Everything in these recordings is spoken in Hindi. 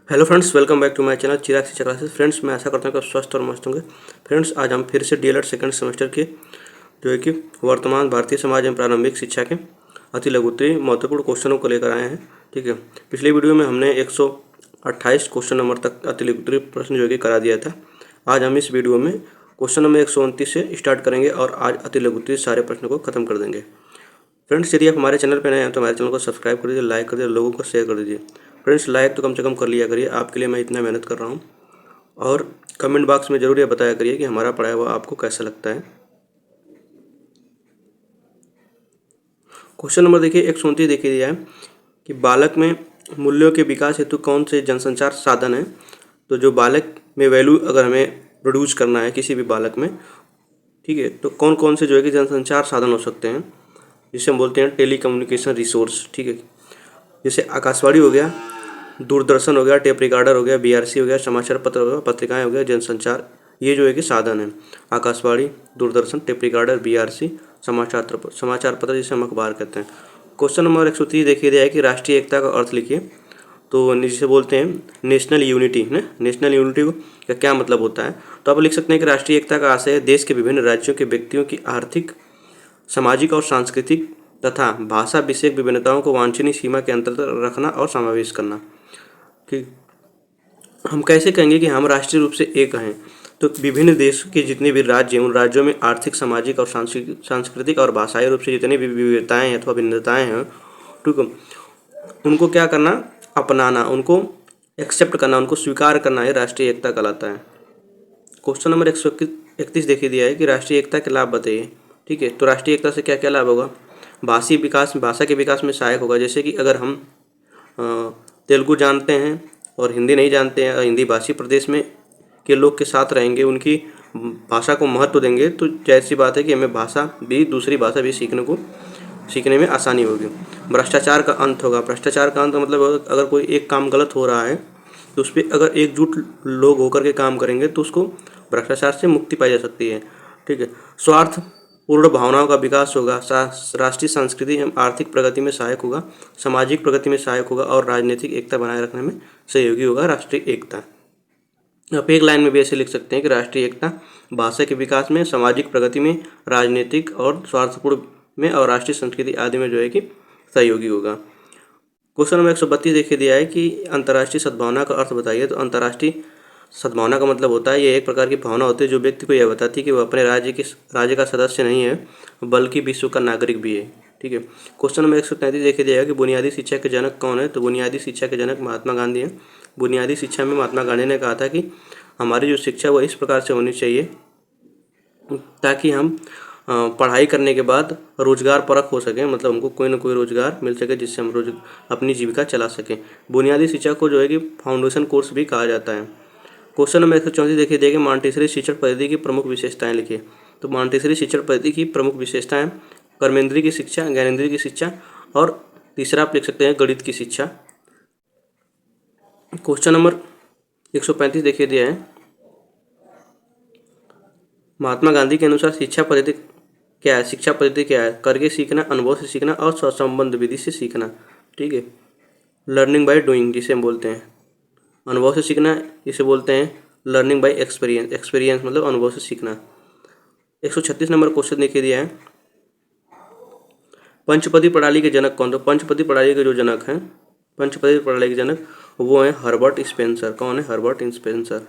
Hello friends, welcome back to my channel Chirag Shiksha classes. Friends, मैं आशा करता हूँ कि आप स्वस्थ और मस्त होंगे। फ्रेंड्स, आज हम फिर से डीएलएड सेकंड सेमेस्टर के जो है कि वर्तमान भारतीय समाज एवं प्रारंभिक शिक्षा के अति लघुत्तरीय महत्वपूर्ण क्वेश्चनों को लेकर आए हैं। ठीक है, पिछले वीडियो में हमने 128 क्वेश्चन नंबर तक अति लघुत्तरीय प्रश्न जो है कि करा दिया था। आज हम इस वीडियो में क्वेश्चन नंबर 129 से स्टार्ट करेंगे और आज अति लघुत्तरीय सारे प्रश्नों को खत्म कर देंगे। फ्रेंड्स, यदि आप हमारे चैनल पर नए हैं तो हमारे चैनल को सब्सक्राइब कर दीजिए, लाइक कर दीजिए, लोगों को शेयर कर दीजिए। फ्रेंड्स, लाइक तो कम से कम कर लिया करिए, आपके लिए मैं इतना मेहनत कर रहा हूँ। और कमेंट बॉक्स में ज़रूर ये बताया करिए कि हमारा पढ़ाया हुआ आपको कैसा लगता है। क्वेश्चन नंबर देखिए 129 देखिए दिया है कि बालक में मूल्यों के विकास हेतु कौन से जनसंचार साधन है। तो जो बालक में वैल्यू अगर हमें प्रोड्यूस करना है किसी भी बालक में, ठीक है, तो कौन कौन से जो है कि जनसंचार साधन हो सकते हैं, जिसे हम बोलते हैं टेली कम्युनिकेशन रिसोर्स। ठीक है, जैसे आकाशवाणी हो गया, दूरदर्शन हो गया, टेप रिकॉर्डर हो गया, बीआरसी हो गया, समाचार पत्र हो गया, पत्रिकाएं हो गया, जनसंचार, ये जो है कि साधन है। Akashvani, Doordarshan, tape recorder, BRC, समाचार पत्र जिसे हम अखबार कहते हैं। क्वेश्चन नंबर 130 देखिए दिया है कि राष्ट्रीय एकता का अर्थ लिखिए। तो जिसे बोलते हैं नेशनल यूनिटी है। नेशनल यूनिटी का क्या मतलब होता है, तो आप लिख सकते हैं कि राष्ट्रीय एकता का आशय है देश के विभिन्न राज्यों के व्यक्तियों की आर्थिक, सामाजिक और सांस्कृतिक तथा भाषा विषयक विभिन्नताओं को वांछनीय सीमा के अंतर्गत रखना और समावेश करना। कि हम कैसे कहेंगे कि हम राष्ट्रीय रूप से एक हैं, तो विभिन्न देश के जितने भी राज्य हैं उन राज्यों में आर्थिक, सामाजिक और सांस्कृतिक और भाषाई रूप से जितनी भी विविधताएं अथवा भिन्नताएं हैं, ठीक है, उनको क्या करना, अपनाना, उनको एक्सेप्ट करना, उनको स्वीकार करना, ये राष्ट्रीय एकता कहलाता है। क्वेश्चन नंबर 131 देखिए दिया है कि राष्ट्रीय एकता के लाभ बताइए। ठीक है, तो राष्ट्रीय एकता से क्या क्या लाभ होगा। भाषा के विकास में सहायक होगा। जैसे कि अगर हम तेलुगु जानते हैं और हिंदी नहीं जानते हैं, हिंदी भाषी प्रदेश में के लोग के साथ रहेंगे, उनकी भाषा को महत्व देंगे, तो जाहिर सी बात है कि हमें दूसरी भाषा भी सीखने में आसानी होगी। भ्रष्टाचार का अंत होगा। भ्रष्टाचार का अंत मतलब अगर कोई एक काम गलत हो रहा है तो उस पर अगर एकजुट लोग होकर के काम करेंगे तो उसको भ्रष्टाचार से मुक्ति पाई जा सकती है। ठीक है, स्वार्थ पूर्ण भावनाओं का विकास होगा। राष्ट्रीय संस्कृति एवं आर्थिक प्रगति में सहायक होगा, सामाजिक प्रगति में सहायक होगा और राजनीतिक एकता बनाए रखने में सहयोगी होगा राष्ट्रीय एकता। आप एक लाइन में भी ऐसे लिख सकते हैं कि राष्ट्रीय एकता भाषा के विकास में, सामाजिक प्रगति में, राजनीतिक और स्वार्थपूर्ण में और राष्ट्रीय संस्कृति आदि में जो है कि सहयोगी होगा। क्वेश्चन नंबर 132 देखिए दिया है कि अंतर्राष्ट्रीय सद्भावना का अर्थ बताइए। तो अंतर्राष्ट्रीय सद्भावना का मतलब होता है, ये एक प्रकार की भावना होती है जो व्यक्ति को यह बताती है कि वह अपने राज्य का सदस्य नहीं है बल्कि विश्व का नागरिक भी है। ठीक है, क्वेश्चन नंबर 133 देखिए दिया है कि बुनियादी शिक्षा के जनक कौन है। तो बुनियादी शिक्षा के जनक महात्मा गांधी हैं। बुनियादी शिक्षा में महात्मा गांधी ने कहा था कि हमारी जो शिक्षा वो इस प्रकार से होनी चाहिए ताकि हम पढ़ाई करने के बाद रोजगार परक हो सकें, मतलब हमको कोई ना कोई रोजगार मिल सके जिससे हम अपनी जीविका चला सकें। बुनियादी शिक्षा को जो है कि फाउंडेशन कोर्स भी कहा जाता है। क्वेश्चन नंबर 134 देखिए दिया कि मॉन्टेसरी शिक्षण पद्धति की प्रमुख विशेषताएं लिखिए। तो मॉन्टेसरी शिक्षण पद्धति की प्रमुख विशेषताएं कर्मेंद्रीय की शिक्षा, ज्ञानेंद्रीय की शिक्षा और तीसरा आप लिख सकते हैं गणित की शिक्षा। क्वेश्चन नंबर 135 देखिए दिया है महात्मा गांधी के अनुसार शिक्षा पद्धति क्या है। शिक्षा पद्धति क्या है, करके सीखना, अनुभव से सीखना और स्वसंबद्ध विधि से सीखना। ठीक है, लर्निंग बाय डूइंग जिसे हम बोलते हैं, अनुभव से सीखना इसे बोलते हैं लर्निंग बाय एक्सपीरियंस। एक्सपीरियंस मतलब अनुभव से सीखना। 136 नंबर क्वेश्चन देखिए दिया है पंचपदी प्रणाली के जनक कौन। तो पंचपदी प्रणाली के जो जनक हैं, पंचपदी प्रणाली के जनक वो हैं हर्बर्ट स्पेंसर। कौन है, हर्बर्ट स्पेंसर।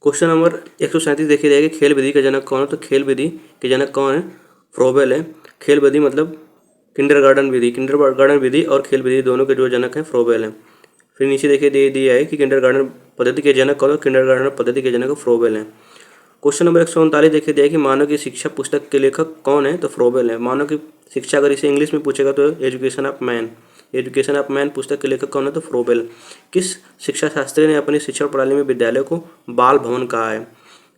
क्वेश्चन नंबर 137 देखिए जाएगा खेल विधि का जनक कौन है। तो खेल विधि के जनक कौन है, फ्रोबेल है। खेल विधि मतलब किंडरगार्टन विधि और खेल विधि दोनों के जो जनक हैं फ्रोबेल हैं। फिर नीचे देखिए दे दिया है कि किंडरगार्टन पद्धति के जनक कौन है। किंडरगार्टन पद्धति के जनक फ्रोबेल हैं। क्वेश्चन नंबर 139 देखिए दिया है कि मानव की शिक्षा पुस्तक के लेखक कौन है। तो फ्रोबेल है। मानव की शिक्षा अगर इसे इंग्लिश में पूछेगा तो education of man. Education of man पुस्तक के लेखक कौन है, तो फ्रोबेल। किस शिक्षा शास्त्री ने अपनी शिक्षा प्रणाली में विद्यालय को बाल भवन कहा है।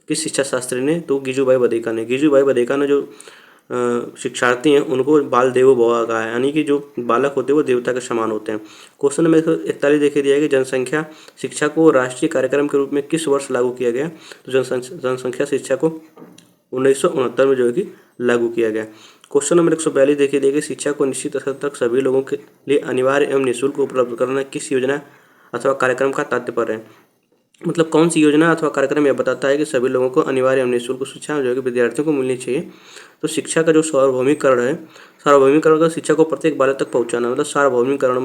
किस शिक्षा शास्त्री ने, तो गिजुभाई बधेका ने। गिजुभाई बधेका ने जो शिक्षार्थी हैं उनको बाल देवो भव कहा है, यानी कि जो बालक होते हैं वो देवता के समान होते हैं। क्वेश्चन नंबर 141 देखिए दिया है कि जनसंख्या शिक्षा को राष्ट्रीय कार्यक्रम के रूप में किस वर्ष लागू किया गया? तो जनसंख्या शिक्षा को 1969 में जो है कि लागू किया गया। क्वेश्चन नंबर 142 देखिए देखिए शिक्षा को निश्चित स्तर तक सभी लोगों के लिए अनिवार्य एवं निःशुल्क उपलब्ध कराना किस योजना अथवा कार्यक्रम का तात्पर्य है? मतलब कौन सी योजना अथवा कार्यक्रम यह बताता है कि सभी लोगों को अनिवार्य एवं निःशुल्क शिक्षा जो है कि विद्यार्थियों को मिलनी चाहिए? तो शिक्षा का जो सार्वभौमिकरण है, सार्वभौमिकरण का शिक्षा को प्रत्येक बालक तक पहुंचाना, मतलब सार्वभौमिकरण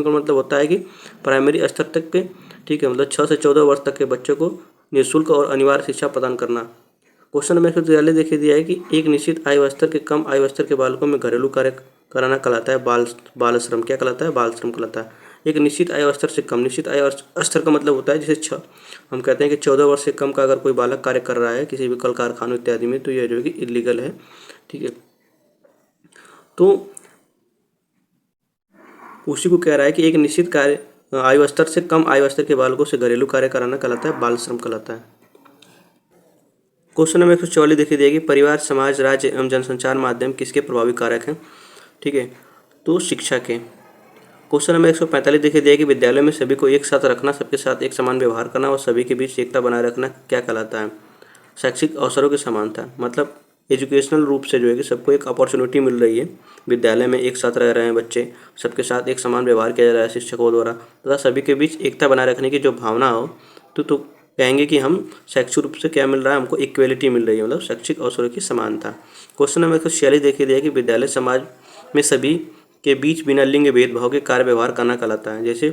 मतलब होता है कि प्राइमरी स्तर तक के, ठीक है, मतलब 6 से 14 वर्ष तक के बच्चों को निःशुल्क और अनिवार्य शिक्षा प्रदान करना। क्वेश्चन नंबर 143 देखिए दिया है कि एक निश्चित आयु स्तर के कम आयु स्तर के बालकों में घरेलू कार्य कराना कहलाता है बाल श्रम। क्या कहलाता है? बाल श्रम कहलाता है। एक निश्चित आयु स्तर से कम, निश्चित आयु स्तर का मतलब होता है जैसे हम कहते हैं कि 14 वर्ष से कम का अगर कोई बालक कार्य कर रहा है किसी भी कल कारखानों इत्यादि में, तो यह जो है कि इलीगल है, ठीक है। तो उसी को कह रहा है कि एक निश्चित कार्य आयु स्तर से कम आयु स्तर के बालकों से घरेलू कार्य कराना कहलाता है बाल श्रम कहलाता है। क्वेश्चन नंबर 144 देखिए दिया कि परिवार, समाज, राज्य एवं जनसंचार माध्यम किसके प्रभावी कारक हैं? ठीक है, तो शिक्षा के। क्वेश्चन नंबर 145 देखिए दिया कि विद्यालय में सभी को एक साथ रखना, सबके साथ एक समान व्यवहार करना और सभी के बीच एकता बनाए रखना क्या कहलाता है? शैक्षिक अवसरों की समानता। मतलब एजुकेशनल रूप से जो है कि सबको एक अपॉर्चुनिटी मिल रही है, विद्यालय में एक साथ रह रहे हैं बच्चे, सबके साथ एक समान व्यवहार किया जा रहा है शिक्षकों द्वारा, तथा सभी के बीच एकता बनाए रखने की जो भावना हो, तो कहेंगे कि हम शैक्षिक रूप से क्या मिल रहा है, हमको इक्वेलिटी मिल रही है, मतलब शैक्षिक अवसरों की समानता। क्वेश्चन नंबर 146 देखिए दिया कि विद्यालय समाज में सभी के बीच बिना लिंग भेदभाव के कार्य व्यवहार करना कहलाता है। जैसे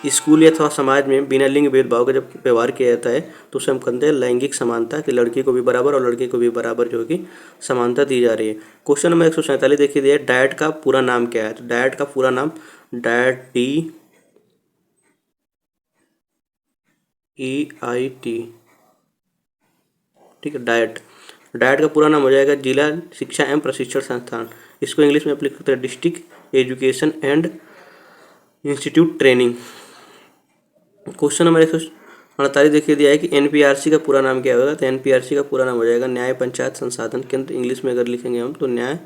स्कूल अथवा समाज में बिना लिंग भेदभाव का जब व्यवहार किया जाता है तो उसे हम कहते हैं लैंगिक समानता, कि लड़की को भी बराबर और लड़के को भी बराबर जो कि समानता दी जा रही है। क्वेश्चन नंबर 147 देखिए दिया डाइट का पूरा नाम क्या है? तो डाइट का पूरा नाम DEIT, ठीक है, डाइट का पूरा नाम हो जाएगा जिला शिक्षा एवं प्रशिक्षण संस्थान। इसको इंग्लिश में अप्लाई करते हैं district education and institute training. Question number 148 देखिए दिया है कि NPRC का पूरा नाम क्या होगा? तो NPRC का पूरा नाम हो जाएगा न्याय पंचायत संसाधन केंद्र। इंग्लिश में अगर लिखेंगे हम तो न्याय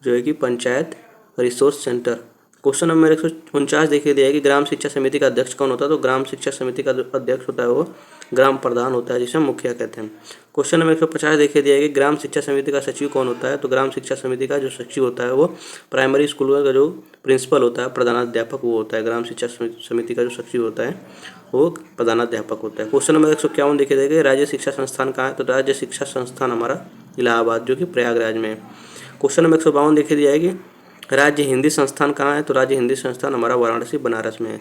जो है कि panchayat resource centre. Question number 149 देखिए दिया है कि ग्राम शिक्षा समिति का अध्यक्ष कौन होता है? तो ग्राम शिक्षा समिति का जो अध्यक्ष होता है वो ग्राम प्रधान होता है, जिसे हम मुखिया कहते हैं। क्वेश्चन नंबर 150 देखिए दिया है कि ग्राम शिक्षा समिति का सचिव कौन होता है? तो ग्राम शिक्षा समिति का जो सचिव होता है वो प्राइमरी स्कूल का जो प्रिंसिपल होता है, प्रधानाध्यापक, वो होता है। ग्राम शिक्षा समिति का जो सचिव होता है वो प्रधानाध्यापक होता है। क्वेश्चन नंबर 151 देखिए देगा राज्य शिक्षा संस्थान कहाँ है? तो राज्य शिक्षा संस्थान हमारा इलाहाबाद जो कि प्रयागराज में है। क्वेश्चन नंबर 152 देखिए दिया है कि राज्य हिंदी संस्थान कहाँ है? तो राज्य हिंदी संस्थान हमारा वाराणसी बनारस में है।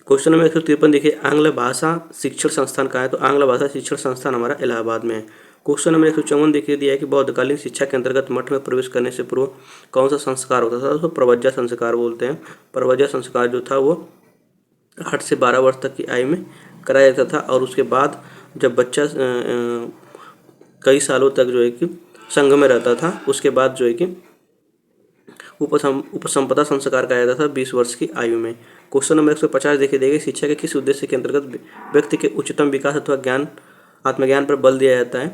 क्वेश्चन नंबर 153 देखिए आंग्ल भाषा शिक्षण संस्थान कहाँ है? तो आंग्ल भाषा शिक्षण संस्थान हमारा इलाहाबाद में है। क्वेश्चन नंबर 154 देखिए दिया है कि बौद्धकालीन शिक्षा के अंतर्गत मठ में प्रवेश करने से पूर्व कौन सा संस्कार होता था? तो प्रवज्जा संस्कार बोलते हैं। प्रवज्जा संस्कार जो था वो 8 से 12 वर्ष तक की आयु में कराया जाता था, और उसके बाद जब बच्चा कई सालों तक जो है कि संघ में रहता था, उसके बाद जो है कि उपसंपदा संस्कार कराया जाता था 20 वर्ष की आयु में। क्वेश्चन नंबर 150 देखिए देगा शिक्षा के किस उद्देश्य के अंतर्गत व्यक्ति के उच्चतम विकास अथवा ज्ञान आत्मज्ञान पर बल दिया जाता है?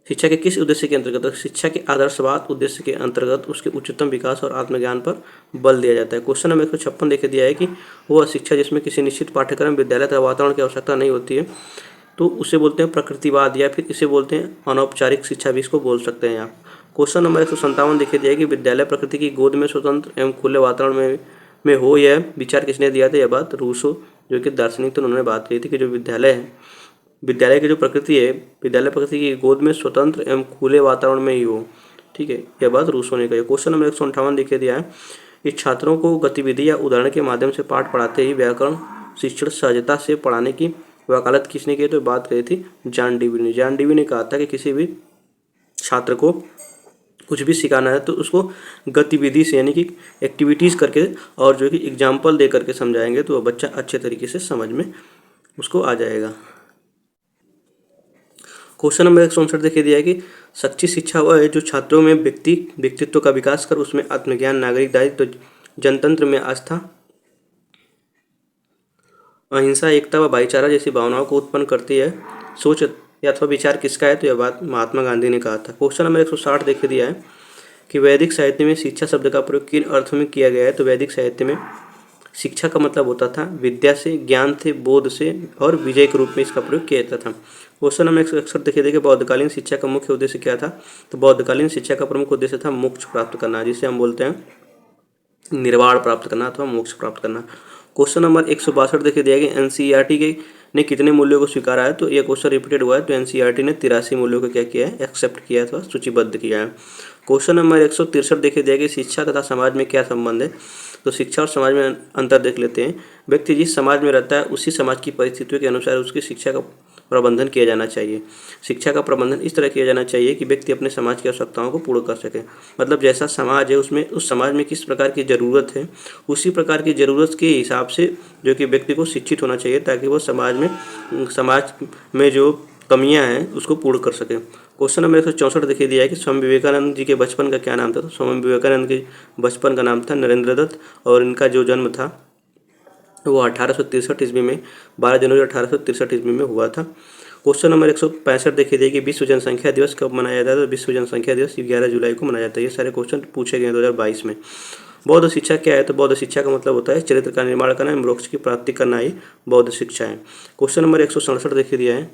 शिक्षा के किस उद्देश्य के अंतर्गत? शिक्षा के आदर्शवाद उद्देश्य के अंतर्गत उसके उच्चतम विकास और आत्मज्ञान पर बल दिया जाता है। क्वेश्चन नंबर 156 देखिए दिया है कि वह शिक्षा जिसमें किसी निश्चित पाठ्यक्रम, विद्यालय तथा वातावरण की आवश्यकता नहीं होती है, तो उसे बोलते हैं प्रकृतिवाद, या फिर इसे बोलते हैं अनौपचारिक शिक्षा भी इसको बोल सकते हैं आप। क्वेश्चन नंबर 157 देखिए दिया है कि विद्यालय प्रकृति की गोद में स्वतंत्र एवं खुले वातावरण में हो, यह विचार किसने दिया था? यह बात रूसो जो कि दार्शनिक, तो उन्होंने बात की थी कि जो विद्यालय है, विद्यालय की जो प्रकृति है, विद्यालय प्रकृति की गोद में स्वतंत्र एवं खुले वातावरण में ही हो, ठीक है, यह बात रूसो ने कही। क्वेश्चन नंबर 158 देखिए दिया है कि छात्रों को गतिविधि या उदाहरण के माध्यम से पाठ पढ़ाते ही व्याकरण शिक्षण सहजता से पढ़ाने की वकालत किसने की? तो बात कही थी जॉन डीवी ने। जॉन डीवी ने कहा था कि किसी भी छात्र को कुछ भी सिखाना है तो उसको गतिविधि से, यानी कि एक्टिविटीज़ करके और जो कि एग्जाम्पल दे करके समझाएंगे तो वह बच्चा अच्छे तरीके से समझ में उसको आ जाएगा। क्वेश्चन नंबर 159 देखिए दिया है कि सच्ची शिक्षा वह है जो छात्रों में व्यक्तित्व का विकास कर उसमें आत्मज्ञान, नागरिक दायित्व, जनतंत्र में आस्था, अहिंसा, एकता व भाईचारा जैसी भावनाओं को उत्पन्न करती है। सोच या अथवा विचार किसका है? तो यह बात महात्मा गांधी ने कहा था। क्वेश्चन नंबर 160 देखिए दिया है कि वैदिक साहित्य में शिक्षा शब्द का प्रयोग किन अर्थ में किया गया है? तो वैदिक साहित्य में शिक्षा का मतलब होता था विद्या से, ज्ञान से, बोध से और विजय के रूप में इसका प्रयोग किया जाता था। क्वेश्चन नंबर 161 देखिए देखिए बौद्धकालीन शिक्षा का मुख्य उद्देश्य क्या था? तो बौद्धकालीन शिक्षा का प्रमुख उद्देश्य था मोक्ष प्राप्त करना, जिसे हम बोलते हैं निर्वाण प्राप्त करना अथवा मोक्ष प्राप्त करना। क्वेश्चन नंबर 162 देखिए दिया गया एनसीईआरटी के ने कितने मूल्यों को स्वीकारा है? तो यह क्वेश्चन रिपीटेड हुआ है। तो एनसीईआरटी ने 83 मूल्यों को क्या किया है? एक्सेप्ट किया है अथवा सूचीबद्ध किया है। क्वेश्चन नंबर 163 देखिए दिया गया शिक्षा तथा समाज में क्या संबंध है? तो शिक्षा और समाज में अंतर देख लेते हैं। व्यक्ति जिस समाज में रहता है उसी समाज की परिस्थितियों के अनुसार उसकी शिक्षा का प्रबंधन किया जाना चाहिए। शिक्षा का प्रबंधन इस तरह किया जाना चाहिए कि व्यक्ति अपने समाज की आवश्यकताओं को पूर्ण कर सके। मतलब जैसा समाज है उसमें उस समाज में किस प्रकार की ज़रूरत है उसी प्रकार की ज़रूरत के हिसाब से जो कि व्यक्ति को शिक्षित होना चाहिए ताकि वो समाज में जो कमियां हैं उसको पूर्ण कर सके। क्वेश्चन नंबर 164 देखिए दिया है कि स्वामी विवेकानंद जी के बचपन का क्या नाम था? तो स्वामी विवेकानंद के बचपन का नाम था नरेंद्र दत्त और इनका जो जन्म था वो 1863 ईस्वी में 12 जनवरी 1863 ईस्वी में हुआ था। क्वेश्चन नंबर 165 देखिए दिए कि विश्व जनसंख्या दिवस कब मनाया जाता है? तो विश्व जनसंख्या दिवस 11 जुलाई को मनाया जाता है। ये सारे क्वेश्चन पूछे गए 2022 में। बौद्ध शिक्षा क्या है? तो बौद्ध शिक्षा का मतलब होता है चरित्र का निर्माण करना, मोक्ष की प्राप्ति करना ही बौद्ध शिक्षा है। क्वेश्चन नंबर 167 देखिए दिया है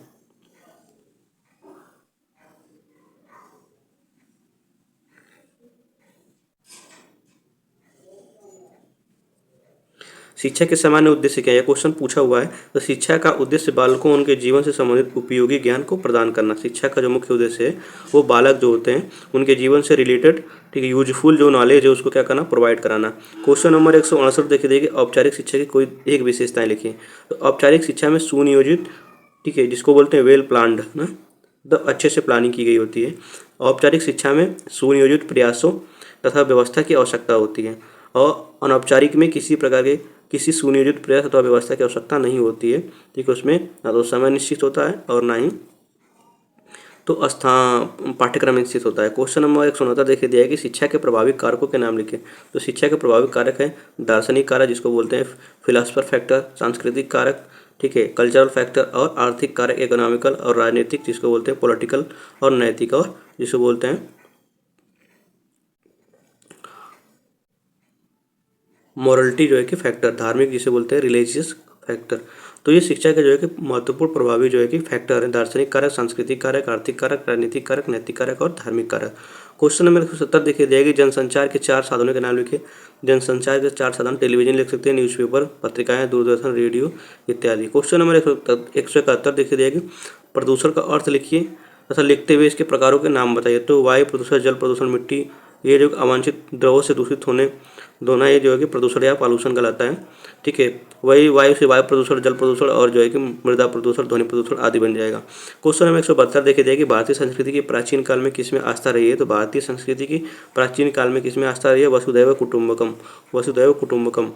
शिक्षा के सामान्य उद्देश्य क्या है? क्वेश्चन पूछा हुआ है। तो शिक्षा का उद्देश्य बालकों को उनके जीवन से संबंधित उपयोगी ज्ञान को प्रदान करना। शिक्षा का जो मुख्य उद्देश्य है वो बालक जो होते हैं उनके जीवन से रिलेटेड ठीक है यूजफुल जो नॉलेज है उसको क्या करना? प्रोवाइड कराना। क्वेश्चन नंबर 168 देखिए औपचारिक शिक्षा की कोई एक विशेषताएं लिखिए। तो औपचारिक शिक्षा में सुनियोजित ठीक है जिसको बोलते हैं वेल प्लान्ड ना मतलब अच्छे से प्लानिंग की गई होती है। औपचारिक शिक्षा में सुनियोजित प्रयासों तथा व्यवस्था की आवश्यकता होती है और अनौपचारिक में किसी सुनियोजित प्रयास अथवा व्यवस्था की आवश्यकता नहीं होती है। ठीक है उसमें ना तो समय निश्चित होता है और ना ही तो स्थान पाठ्यक्रम निश्चित होता है। क्वेश्चन नंबर 169 देखिए दिया है कि शिक्षा के प्रभावी कारकों के नाम लिखें। तो शिक्षा के प्रभावी कारक है दार्शनिक कारक जिसको बोलते हैं फिलासफर फैक्टर, सांस्कृतिक कारक ठीक है कल्चरल फैक्टर और आर्थिक कारक इकोनॉमिकल और राजनीतिक जिसको बोलते हैं पॉलिटिकल और नैतिक और जिसको बोलते हैं मॉरलिटी जो है कि फैक्टर, धार्मिक जिसे बोलते हैं रिलीजियस फैक्टर। तो ये शिक्षा के जो है कि महत्वपूर्ण प्रभावी जो है कि फैक्टर है दार्शनिक कारक, सांस्कृतिक कारक, आर्थिक कारक, राजनीतिक कारक, नैतिक कारक और धार्मिक कारक। क्वेश्चन नंबर 170 देखिए जाएगी जनसंचार के 4 साधनों के नाम लिखिए। जनसंचार के 4 साधन टेलीविजन लिख सकते हैं, न्यूज़पेपर, पत्रिकाएं, दूरदर्शन, रेडियो इत्यादि। क्वेश्चन नंबर 171 देखिए जाएगी प्रदूषण का अर्थ लिखिए तथा लिखते हुए इसके प्रकारों के नाम बताइए। तो वायु प्रदूषण, जल प्रदूषण, मिट्टी ये जो अवांछित द्रवों से दूषित होने दोनों ये जो है कि प्रदूषण या पॉल्यूशन कहलाता है। ठीक है वही वायु से वायु प्रदूषण, जल प्रदूषण और जो है कि मृदा प्रदूषण, ध्वनि प्रदूषण आदि बन जाएगा। क्वेश्चन नंबर 172 देखिए जाएगी भारतीय संस्कृति की प्राचीन काल में किसमें आस्था रही है? तो भारतीय संस्कृति की प्राचीन काल में किसमें आस्था रही है? वसुधैव कुटुंबकम, वसुधैव कुटुंबकम।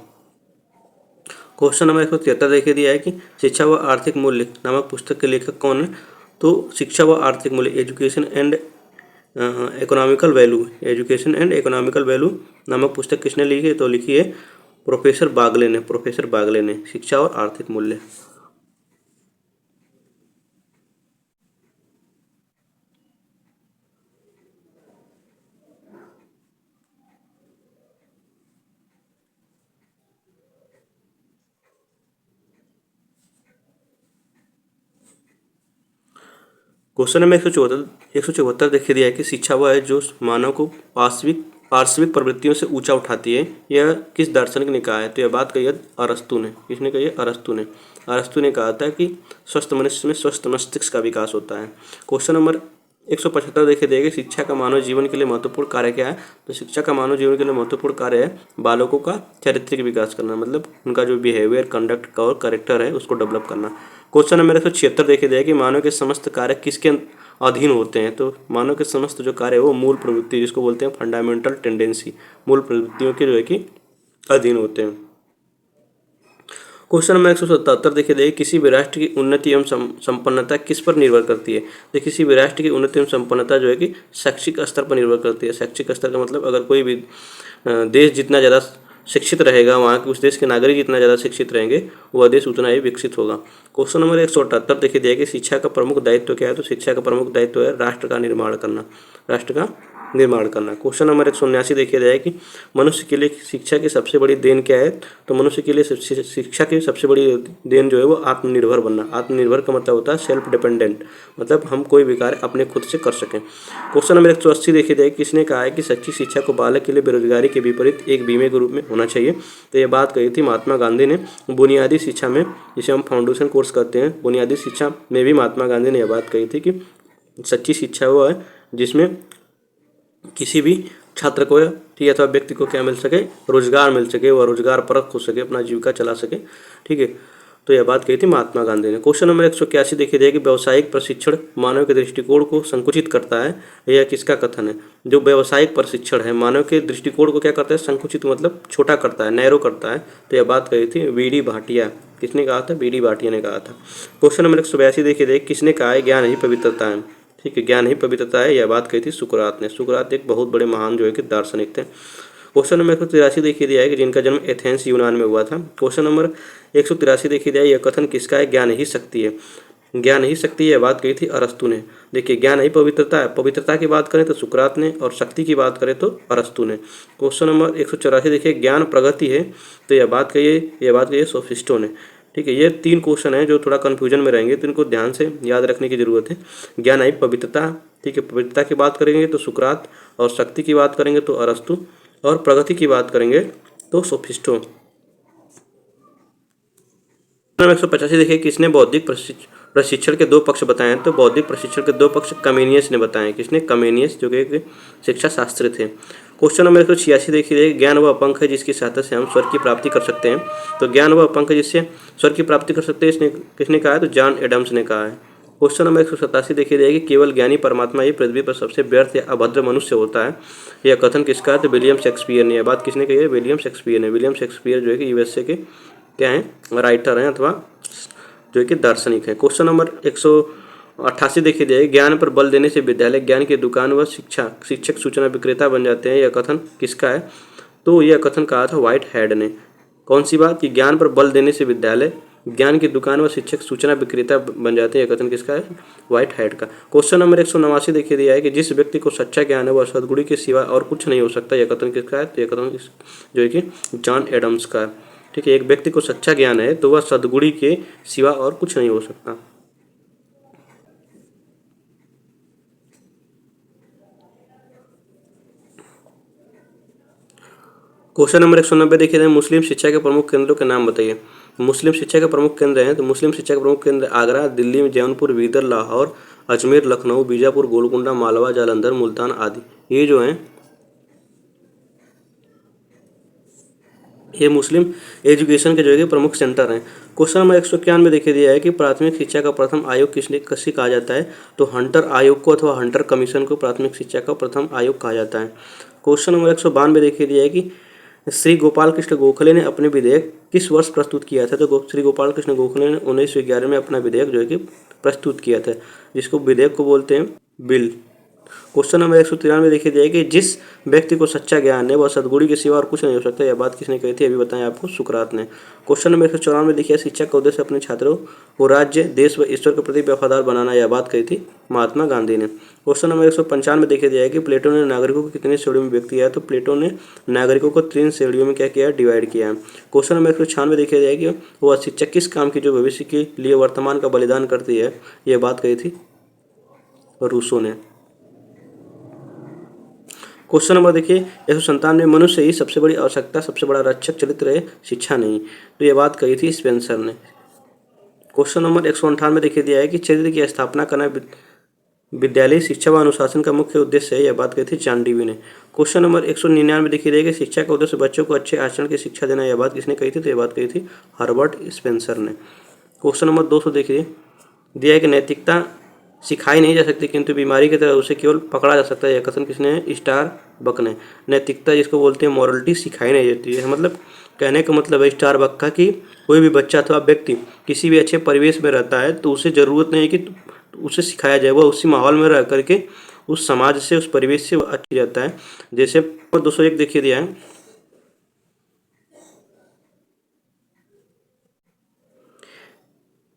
क्वेश्चन नंबर 173 देखिए दिया है कि शिक्षा व आर्थिक मूल्य नामक पुस्तक के लेखक कौन है? तो शिक्षा व आर्थिक मूल्य education and education and economical value नामक पुस्तक किसने लिखी है? तो लिखी है प्रोफेसर बागले ने शिक्षा और आर्थिक मूल्य। क्वेश्चन नंबर 174 देखिए दिया है कि शिक्षा वह है जो मानव को पार्श्विक प्रवृत्तियों से ऊंचा उठाती है। यह किस दार्शनिक ने कहा है? तो यह बात कही है अरस्तु ने। किसने कही है? अरस्तु ने कहा था कि स्वस्थ मनुष्य में स्वस्थ मस्तिष्क का विकास होता है। क्वेश्चन नंबर 175 देखिए दिया कि शिक्षा का मानव जीवन के लिए महत्वपूर्ण कार्य क्या है? तो शिक्षा का मानव जीवन के लिए महत्वपूर्ण कार्य है बालकों का चारित्रिक विकास करना, मतलब उनका जो बिहेवियर, कंडक्ट और करेक्टर है उसको डेवलप करना। क्वेश्चन नंबर 176 देखिए दिया कि मानव के समस्त कार्य किसके अधीन होते हैं? तो मानव के समस्त जो कार्य है वो मूल प्रवृत्ति जिसको बोलते हैं फंडामेंटल टेंडेंसी, मूल प्रवृत्तियों के जो है कि अधीन होते हैं। क्वेश्चन नंबर 177 देखिए देखिए किसी भी राष्ट्र की उन्नति एवं संपन्नता किस पर निर्भर करती है। तो किसी भी राष्ट्र की उन्नति एवं संपन्नता जो है कि शैक्षिक स्तर पर निर्भर करती है। शैक्षिक स्तर का मतलब अगर कोई भी देश जितना ज़्यादा शिक्षित रहेगा, वहाँ के उस देश के नागरिक जितना ज़्यादा शिक्षित रहेंगे, वह देश उतना ही विकसित होगा। क्वेश्चन नंबर 178 देखिए दिया कि शिक्षा का प्रमुख दायित्व क्या है। तो शिक्षा का प्रमुख दायित्व है राष्ट्र का निर्माण करना, राष्ट्र का निर्माण करना। क्वेश्चन नंबर 179 देखिए जाए कि मनुष्य के लिए शिक्षा की सबसे बड़ी देन क्या है। तो मनुष्य के लिए शिक्षा की सबसे बड़ी देन जो है वो आत्मनिर्भर बनना। आत्मनिर्भर का मतलब होता है सेल्फ डिपेंडेंट, मतलब हम कोई भी कार्य अपने खुद से कर सकें। क्वेश्चन नंबर 180 देखिए जाए किसने कहा है कि सच्ची शिक्षा को बालक के लिए बेरोजगारी के विपरीत एक बीमे के रूप में होना चाहिए। तो यह बात कही थी महात्मा गांधी ने बुनियादी शिक्षा में, जिसे हम फाउंडेशन कोर्स करते हैं, बुनियादी शिक्षा में भी महात्मा गांधी ने यह बात कही थी कि सच्ची शिक्षा वो है जिसमें किसी भी छात्र को ठीक है अथवा व्यक्ति को क्या मिल सके, रोजगार मिल सके, वह रोजगार परक हो सके, अपना जीविका चला सके। ठीक है, तो यह बात कही थी महात्मा गांधी ने। क्वेश्चन नंबर 181 देखिए जाए कि व्यावसायिक प्रशिक्षण मानव के दृष्टिकोण को संकुचित करता है। यह किसका कथन है। जो व्यावसायिक प्रशिक्षण है मानव के दृष्टिकोण को क्या करता है, संकुचित मतलब छोटा करता है, नैरो करता है। तो यह बात कही थी वी डी भाटिया। किसने कहा था, वी डी भाटिया ने कहा था। क्वेश्चन नंबर 182 देखिए जाए किसने कहा है ज्ञान ही पवित्रता है। ठीक है, ज्ञान ही पवित्रता है, यह बात कही थी सुकरात ने। सुकरात एक बहुत बड़े महान जो है कि दार्शनिक थे। क्वेश्चन नंबर 183 देखिए दिया है कि जिनका जन्म एथेंस यूनान में हुआ था। क्वेश्चन नंबर 183 देखिए दिया है, यह कथन किसका है, ज्ञान ही शक्ति है। ज्ञान ही शक्ति, यह बात कही थी अरस्तु ने। देखिए ज्ञान ही पवित्रता है, पवित्रता की बात करें तो सुकरात ने, और शक्ति की बात करें तो अरस्तु ने। क्वेश्चन नंबर 184 देखिए ज्ञान प्रगति है। तो यह बात कही है सोफिस्टों ने। ठीक है, ये 3 क्वेश्चन हैं जो थोड़ा कन्फ्यूजन में रहेंगे, तो इनको ध्यान से याद रखने की जरूरत है। ज्ञान है पवित्रता, ठीक है, पवित्रता की बात करेंगे तो सुकरात, और शक्ति की बात करेंगे तो अरस्तु, और प्रगति की बात करेंगे तो सोफिस्टो। 185 देखिए किसने बौद्धिक प्रशिक्षण के 2 पक्ष बताए हैं। तो बौद्धिक प्रशिक्षण के 2 पक्ष कमेनियस ने बताए। किसने, कमेनियस, जो कि एक शिक्षा शास्त्री थे। क्वेश्चन नंबर 186 देखिए ज्ञान वह पंख है जिसकी सहायता से हम स्वर्ग की प्राप्ति कर सकते हैं। तो ज्ञान वह पंख है जिससे स्वर्ग की प्राप्ति कर सकते हैं, इसने किसने कहा है, तो जॉन एडम्स ने कहा है। क्वेश्चन नंबर 187 देखिए जाएगी केवल ज्ञानी परमात्मा ही पृथ्वी पर सबसे व्यर्थ या अभद्र मनुष्य होता है। यह कथन किसका है, तो विलियम शेक्सपियर ने। यह बात किसने कही है, विलियम शेक्सपियर ने। विलियम शेक्सपियर जो है कि यूएसए के क्या हैं, राइटर हैं अथवा जो है कि दार्शनिक है। क्वेश्चन नंबर 188 देखिए जाए ज्ञान पर बल देने से विद्यालय ज्ञान की दुकान व शिक्षक सूचना विक्रेता बन जाते हैं। यह कथन किसका है, तो यह कथन कहा था व्हाइट हेड ने। कौन सी बात, कि ज्ञान पर बल देने से विद्यालय ज्ञान की दुकान व शिक्षक सूचना विक्रेता बन जाते हैं। यह कथन किसका है, व्हाइट हेड का। क्वेश्चन नंबर 189 देखिए दिया है कि जिस व्यक्ति को सच्चा ज्ञान है वह सद्गुणी के सिवा और कुछ नहीं हो सकता। यह कथन किसका है, तो यह कथन जो है कि जॉन एडम्स का है। ठीक है, एक व्यक्ति को सच्चा ज्ञान है तो वह सद्गुणी के सिवा और कुछ नहीं हो सकता। क्वेश्चन नंबर 190 देखिए मुस्लिम शिक्षा के प्रमुख केंद्रों के नाम बताइए। मुस्लिम शिक्षा के प्रमुख केंद्र हैं, तो मुस्लिम शिक्षा के प्रमुख केंद्र आगरा, दिल्ली, जौनपुर, बीदर, लाहौर, अजमेर, लखनऊ, बीजापुर, गोलकुंडा, मालवा, जालंधर, मुल्तान आदि। ये जो हैं ये मुस्लिम एजुकेशन के जो है प्रमुख सेंटर हैं। क्वेश्चन नंबर 191 देखिए दिया है कि प्राथमिक शिक्षा का प्रथम आयोग किसे कहा जाता है। तो हंटर आयोग को अथवा हंटर कमीशन को प्राथमिक शिक्षा का प्रथम आयोग कहा जाता है। क्वेश्चन नंबर 192 देखिए दिया है कि श्री गोपाल कृष्ण गोखले ने अपने विधेयक किस वर्ष प्रस्तुत किया था। तो श्री गोपाल कृष्ण गोखले ने 1911 में अपना विधेयक जो है कि प्रस्तुत किया था, जिसको विधेयक को बोलते हैं बिल। क्वेश्चन नंबर 193 देखिए जाए कि जिस व्यक्ति को सच्चा ज्ञान है वह सद्गुणी के सिवा और कुछ नहीं हो सकता। यह बात किसने कही थी, अभी बताएं आपको, सुकरात ने। क्वेश्चन नंबर 194 देखिए शिक्षा का उद्देश्य अपने छात्रों को राज्य, देश व ईश्वर के प्रति वफादार बनाना। यह बात कही थी महात्मा गांधी ने। क्वेश्चन नंबर 195 देखिए जाए कि प्लेटो ने नागरिकों को कितनी श्रेणियों में व्यक्त किया है। तो प्लेटो ने नागरिकों को 3 श्रेणियों में क्या किया है, डिवाइड किया है। क्वेश्चन नंबर 196 देखिए जाए कि वह शिक्षा किस काम की जो भविष्य के लिए वर्तमान का बलिदान करती है। यह बात कही थी रूसो ने। क्वेश्चन नंबर देखिए 197 में मनुष्य ही सबसे बड़ी आवश्यकता, सबसे बड़ा रक्षक चरित्र है, शिक्षा नहीं। तो यह बात कही थी स्पेंसर ने। क्वेश्चन नंबर 198 देखिए दिया है कि चरित्र की स्थापना करना विद्यालय शिक्षा व अनुशासन का मुख्य उद्देश्य है। यह बात कही थी जॉन डेवी ने। क्वेश्चन नंबर 199 देखिए दिया कि शिक्षा का उद्देश्य बच्चों को अच्छे आचरण की शिक्षा देना। यह बात किसने कही थी, तो यह बात कही थी हर्बर्ट स्पेंसर ने। क्वेश्चन नंबर 200 देखिए दिया है कि नैतिकता सिखाई नहीं जा सकती, किंतु बीमारी की तरह उसे केवल पकड़ा जा सकता है। यह कथन किसने है? स्टारबक ने। नैतिकता जिसको बोलते हैं मॉरलिटी, सिखाई नहीं जाती है। मतलब कहने का मतलब है स्टारबक का कि कोई भी बच्चा अथवा व्यक्ति किसी भी अच्छे परिवेश में रहता है तो उसे ज़रूरत नहीं है कि उसे सिखाया जाए, वह उसी माहौल में रह करके उस समाज से, उस परिवेश से अच्छी रहता है। जैसे 201 देखिए दिया है,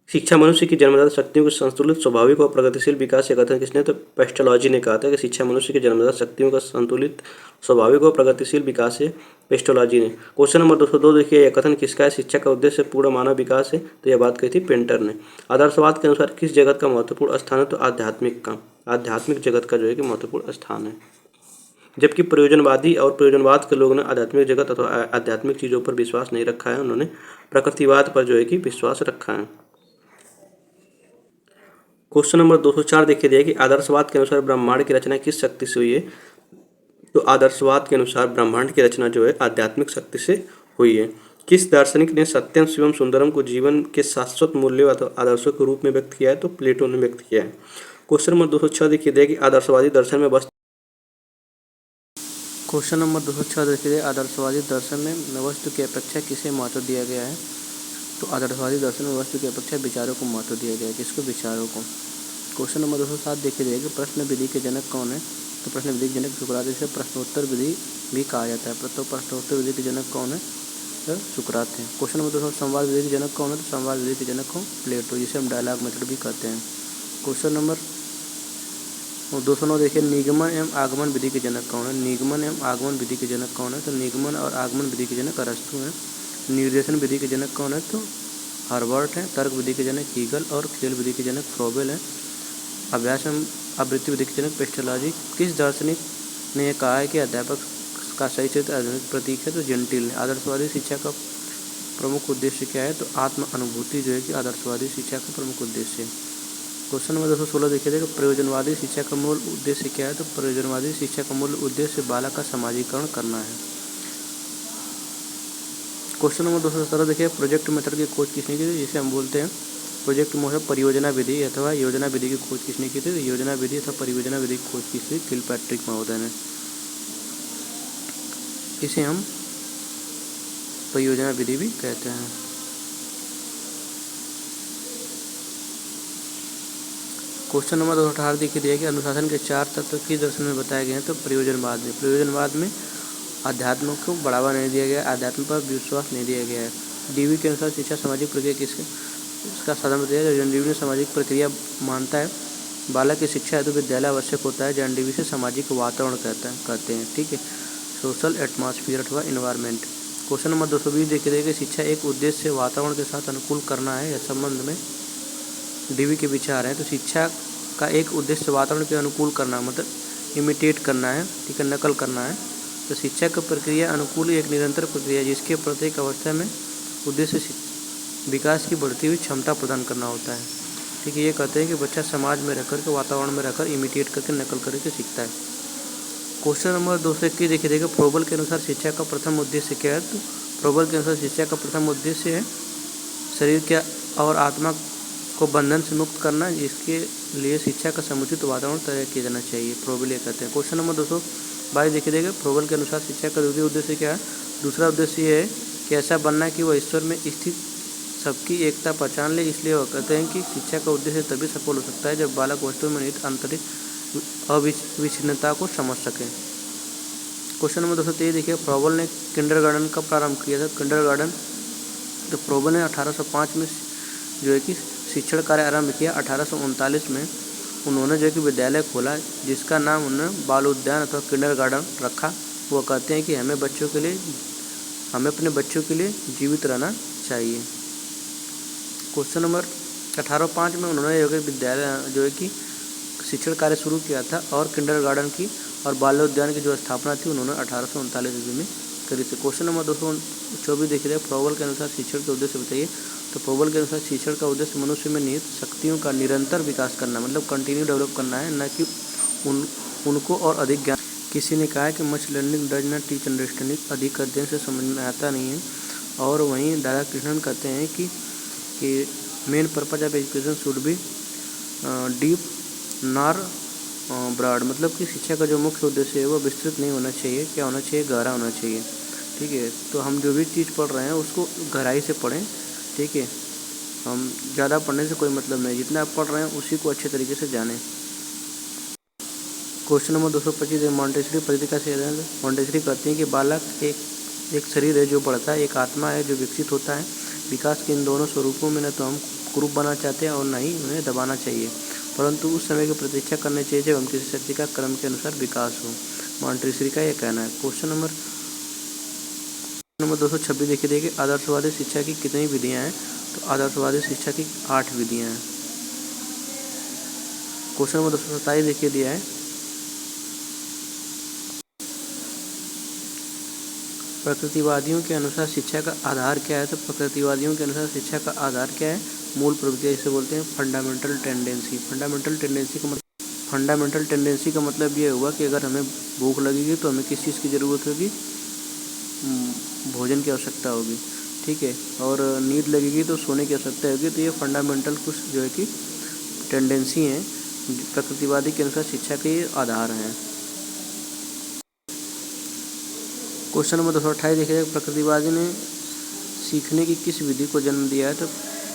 शिक्षा मनुष्य की जन्मजात शक्तियों के संतुलित स्वाभाविक और प्रगतिशील विकास से कथन किसने? तो पेस्टोलॉजी ने कहा था कि शिक्षा मनुष्य की जन्मजात शक्तियों का संतुलित स्वाभाविक और प्रगतिशील विकास है, पेस्टोलॉजी ने। क्वेश्चन नंबर 202 देखिए, यह कथन किसका है? शिक्षा का उद्देश्य पूर्ण मानव विकास है, तो यह बात कही थी पेंटर ने। आदर्शवाद के अनुसार किस जगत का महत्वपूर्ण स्थान है? तो आध्यात्मिक का, आध्यात्मिक जगत का जो है कि महत्वपूर्ण स्थान है। जबकि प्रयोजनवादी और प्रयोजनवाद के लोगों ने आध्यात्मिक जगत अथवा आध्यात्मिक चीज़ों पर विश्वास नहीं रखा है, उन्होंने प्रकृतिवाद पर जो है कि विश्वास रखा है। क्वेश्चन नंबर 204 देखिए दिया कि आदर्शवाद के अनुसार ब्रह्मांड की रचना किस शक्ति से हुई है? तो आदर्शवाद के अनुसार ब्रह्मांड की रचना जो है आध्यात्मिक शक्ति से हुई है। किस दार्शनिक ने सत्यम शिवम सुंदरम को जीवन के शाश्वत मूल्यों अथवा आदर्शों के रूप में व्यक्त किया है? तो प्लेटो ने व्यक्त किया है। क्वेश्चन नंबर 206 देखिए दिया कि आदर्शवादी दर्शन में वस्तु, क्वेश्चन नंबर 206 देखिए, आदर्शवादी दर्शन में वस्तु की अपेक्षा किसे महत्व दिया गया है? तो आदर्शवादी दर्शन में वस्तु की अपेक्षा विचारों को महत्व दिया गया है। किसको? विचारों को। क्वेश्चन नंबर 207 देखिए दिया कि प्रश्न विधि के जनक कौन है? तो प्रश्न विधि के जनक सुकरात, इसे प्रश्नोत्तर विधि भी कहा जाता है। तो प्रश्नोत्तर विधि के जनक कौन है? तो सुकरात है। क्वेश्चन नंबर 207 संवाद विधि के जनक कौन है? तो संवाद विधि के जनक को प्लेटो, जिसे हम डायलॉग मेथड भी कहते हैं। क्वेश्चन नंबर 209 देखिए, निगमन एवं आगमन विधि के जनक कौन है? निगमन एवं आगमन विधि के जनक कौन है? तो निगमन और आगमन विधि के जनक अरस्तु हैं। निर्देशन विधि के जनक कौन है? तो हर्बर्ट है। तर्क विधि के जनक हीगल और खेल विधि के जनक फ्रोबेल है। अभ्यास एवं आवृत्ति विधि के जनक पेस्टोलॉजी। किस दार्शनिक ने कहा है कि अध्यापक का सही चरित्र आधुनिक प्रतीक है? तो जेंटिल ने। आदर्शवादी शिक्षा का प्रमुख उद्देश्य क्या है? तो आत्म अनुभूति जो है कि आदर्शवादी शिक्षा का प्रमुख उद्देश्य है। क्वेश्चन नंबर 216 देखिए देखो, प्रयोजनवादी शिक्षा का मूल उद्देश्य क्या है? तो प्रयोजनवादी शिक्षा का मूल उद्देश्य बालक का समाजीकरण करना है। क्वेश्चन नंबर 217 देखिए, प्रोजेक्ट मेथड की खोज किसने की थी? जिसे हम बोलते हैं प्रोजेक्ट मेथड, परियोजना विधि अथवा योजना विधि की खोज किसने की थी? योजना विधि अथवा परियोजना विधि की खोज की थी किलपैट्रिक महोदय ने। इसे हम परियोजना विधि भी कहते हैं। क्वेश्चन नंबर 218 देखिए दिया कि अनुशासन के 4 तत्व किस दर्शन में बताए गए हैं? तो प्रयोजनवाद में। प्रयोजनवाद में अध्यात्म को बढ़ावा नहीं दिया गया, अध्यात्म पर विश्वास नहीं दिया गया है। डीवी के अनुसार शिक्षा सामाजिक प्रक्रिया किसके इसका साधन बताया? डीवी ने सामाजिक प्रक्रिया मानता है। बालक की शिक्षा हेतु विद्यालय आवश्यक होता है। डीवी से सामाजिक वातावरण कहते हैं। ठीक है, सोशल एटमॉस्फेयर अथवा इन्वायरमेंट। क्वेश्चन नंबर 220 देखिए कि शिक्षा एक उद्देश्य से वातावरण के साथ अनुकूल करना है, इस संबंध में डीवी के विचार हैं। तो शिक्षा का एक उद्देश्य वातावरण के अनुकूल करना, मतलब इमिटेट करना है, ठीक है, नकल करना है। तो शिक्षा की प्रक्रिया अनुकूल एक निरंतर प्रक्रिया है जिसके प्रत्येक अवस्था में उद्देश्य विकास की बढ़ती हुई क्षमता प्रदान करना होता है। ठीक है, ये कहते हैं कि बच्चा समाज में रहकर के, वातावरण में रहकर इमिटेट करके, नकल करके सीखता है। क्वेश्चन नंबर 221 देखिए देखिए, फ्रोबल के अनुसार शिक्षा का प्रथम उद्देश्य क्या है? तो फ्रोबल के अनुसार शिक्षा का प्रथम उद्देश्य है शरीर के और आत्मा को बंधन से मुक्त करना, जिसके लिए शिक्षा का समुचित वातावरण तैयार किया जाना चाहिए। फ्रोबल ये कहते हैं। क्वेश्चन नंबर 222 देखिए देखिए, फ्रोबल के अनुसार शिक्षा का द्वितीय उद्देश्य क्या है? दूसरा उद्देश्य ये है कि ऐसा बनना कि वह ईश्वर में स्थित सबकी एकता पहचान ले। इसलिए वह कहते हैं कि शिक्षा का उद्देश्य तभी सफल हो सकता है जब बालक वस्तु में निहित आंतरिक अविच्छिन्नता को समझ सके। क्वेश्चन नंबर 223 देखिए, फ्रोबल ने किंडरगार्टन कब प्रारंभ किया था? किंडरगार्टन तो फ्रोबल ने 1805 में जो है कि शिक्षण कार्य आरंभ किया। 1839 में उन्होंने जो है कि विद्यालय खोला जिसका नाम उन्होंने बाल उद्यान अथवा किंडरगार्टन रखा। वो कहते हैं कि हमें अपने बच्चों के लिए जीवित रहना चाहिए। क्वेश्चन नंबर 1805 में उन्होंने जो है विद्यालय जो है कि शिक्षण कार्य शुरू किया था और किंडरगार्टन की और बालोद्यान की जो स्थापना थी उन्होंने 1839 ईस्वी में करी थी। क्वेश्चन नंबर 224 देखिए, फ्रोबल के अनुसार शिक्षण के उद्देश्य बताइए। तो फ्रोबल के अनुसार शिक्षण का उद्देश्य मनुष्य में निहित शक्तियों का निरंतर विकास करना, मतलब कंटिन्यू डेवलप करना है, न कि उनको और अधिक ज्ञान। किसी ने कहा है कि much learning does not teach understanding, अधिक अध्ययन से समझ में आता नहीं है। और वहीं दादा कृष्णन कहते हैं कि main purpose of education should be deep नार ब्रॉड, मतलब कि शिक्षा का जो मुख्य उद्देश्य है वो विस्तृत नहीं होना चाहिए, क्या होना चाहिए, गहरा होना चाहिए। ठीक है, तो हम जो भी चीज़ पढ़ रहे हैं उसको गहराई से पढ़ें। ठीक है, हम ज़्यादा पढ़ने से कोई मतलब नहीं, जितना आप पढ़ रहे हैं उसी को अच्छे तरीके से जानें। क्वेश्चन नंबर 225 मॉन्टेसरी पत्रिका से मॉन्टेसरी कहती है कि बालक एक शरीर है जो बढ़ता है, एक आत्मा है जो विकसित होता है। विकास के इन दोनों स्वरूपों में न तो हम कुरूप बनना चाहते हैं और न ही उन्हें दबाना चाहिए, परंतु उस समय की प्रतीक्षा करनी चाहिए जब हम किसी शक्ति का क्रम के अनुसार विकास हो। मॉन्टेसरी का यह कहना है। क्वेश्चन नंबर 226 देखिए आदर्शवादी शिक्षा की कितनी विधियाँ हैं? तो आदर्शवादी शिक्षा की 8 विधियाँ हैं। क्वेश्चन नंबर 227 देखिए दिया है, प्रकृतिवादियों के अनुसार शिक्षा का आधार क्या है? तो प्रकृतिवादियों के अनुसार शिक्षा का आधार क्या है? मूल प्रवृत्तियाँ, जिसे बोलते हैं फंडामेंटल टेंडेंसी। फंडामेंटल टेंडेंसी का मतलब ये हुआ कि अगर हमें भूख लगेगी तो हमें किस चीज़ की ज़रूरत होगी? भोजन की आवश्यकता होगी। ठीक है, और नींद लगेगी तो सोने की आवश्यकता होगी। तो ये फंडामेंटल कुछ जो है कि टेंडेंसी हैं, प्रकृतिवादी के अनुसार शिक्षा के ये आधार हैं। क्वेश्चन नंबर 228 देखिए, प्रकृतिवादी ने सीखने की किस विधि को जन्म दिया है? तो